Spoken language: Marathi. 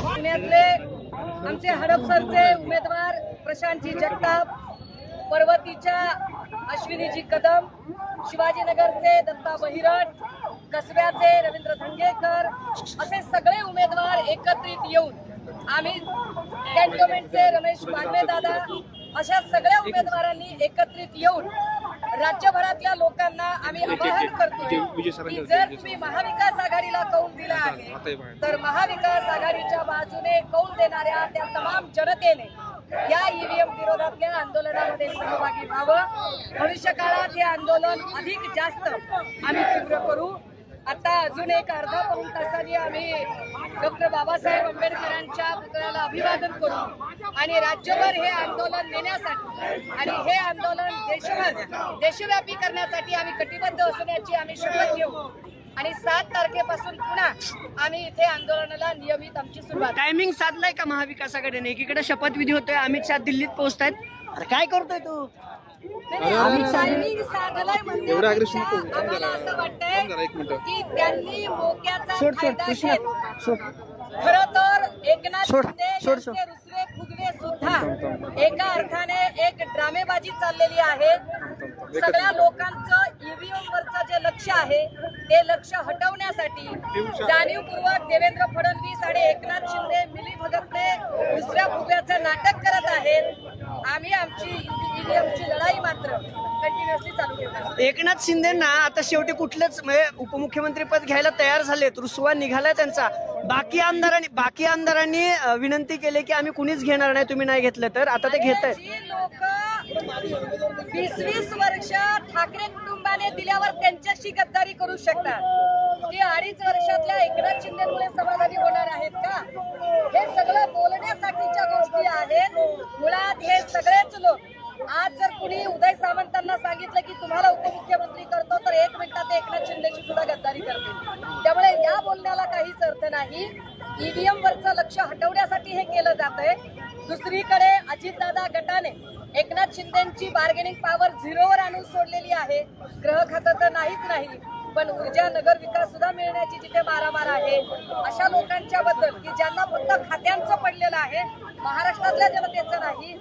पुण्यातले आमचे हडपसरचे उमेदवार प्रशांतजी जगताप, पर्वतीच्या अश्विनीजी कदम, शिवाजीनगरचे दत्ता बहिरट, कसब्याचे रवींद्र धंगेकर असे सगळे उमेदवार एकत्रित येऊन आम्ही कॅन्टोन्मेंटचे रमेश बागवे दादा अशा सगळ्या उमेदवारांनी एकत्रित येऊन राज्यभरातल्या लोकांना आम्ही आवाहन करतो की जर तुम्ही महाविकास आघाडीला कौल दिला आहे तर महाविकास आघाडीच्या बाजूने कौल देणाऱ्या त्या तमाम जनतेने या ईव्हीएम विरोधातल्या आंदोलनामध्ये सहभागी व्हावं। भविष्य काळात हे आंदोलन अधिक जास्त आम्ही तीव्र करू। आता अजून एक अर्धा पाऊण तासांनी आम्ही डॉक्टर बाबासाहेब आंबेडकरांच्या पुतळ्याला अभिवादन करू आणि राज्यभर हे आंदोलन नेण्यासाठी आणि हे आंदोलन देशव्यापी करण्यासाठी आम्ही कटिबद्ध असण्याची आम्ही शपथ घेऊ आणि 7 तारखेपासून पुन्हा आम्ही इथे आंदोलनाला नियमित आमची सुरुवात। टायमिंग साधलाय का महाविकास आघाडीने? एकीकडे शपथविधी होतोय, अमित शहा दिल्लीत पोहोचतायत, अरे काय करतोय तू? आम्ही टायमिंग साधलाय म्हणजे आम्हाला असं वाटतंय की त्यांनी मोक्याचा फायदा घेत खरं तर एकनाथ शिंदे यांचे रुसवे फुगवे सुद्धा एका अर्थाने एक ड्रामेबाजी चाललेली आहे। सगळ्या लोकांचं ईव्हीएम वरचं जे लक्ष आहे ते लक्ष हटवण्यासाठी जाणीवपूर्वक देवेंद्र फडणवीस आणि एकनाथ शिंदे मिलीभगतने दुसऱ्या फुग्याचं नाटक करत आहेत। आम्ही आमची ईव्हीएमची लढाई मात्र कंटिन्युअसली चालू ठेवणार। एकनाथ शिंदेना आता शेवटी कुठलंच उपमुख्यमंत्री पद घ्यायला तयार झालेत, रुसवा निघालाय त्यांचा। बाकी आमदारांनी विनंती केली की आम्ही कुणीच घेणार नाही, तुम्ही नाही घेतलं तर। आता ते घेत आहेत। जी लोक 20-20 वर्ष ठाकरे कुटुंबाने दिल्यावर त्यांच्याशी गद्दारी करू शकतात, ती 2.5 वर्षातल्या एकनाथ शिंदेमुळे समाधानी होणार आहेत का? हे सगळं बोलण्यासाठीच्या गोष्टी आहेत। मुळात हे सगळेच लोक आज जर कुणी उदय सामंतांना सांगितलं की तुम्हाला उपमुख्यमंत्री करतो तर 1 मिनिटात एकनाथ शिंदेची सुद्धा गद्दारी करतील। त्यामुळे या बोलण्याला काहीच अर्थ नाही। ईव्हीएम वरचं लक्ष हटवण्यासाठी हे केलं जातंय। दुसरीकडे अजितदादा गटाने एकनाथ शिंदेची बार्गेनिंग पॉवर 0वर आणून सोडलेली आहे। गृह खातं तर नाहीच नाही, पण ऊर्जा नगर विकास सुद्धा मिळण्याची जिथे मारामार आहे अशा लोकांच्या बद्दल की ज्यांना फक्त खात्यांचं पडलेलं आहे, महाराष्ट्रातल्या जनतेचं नाही।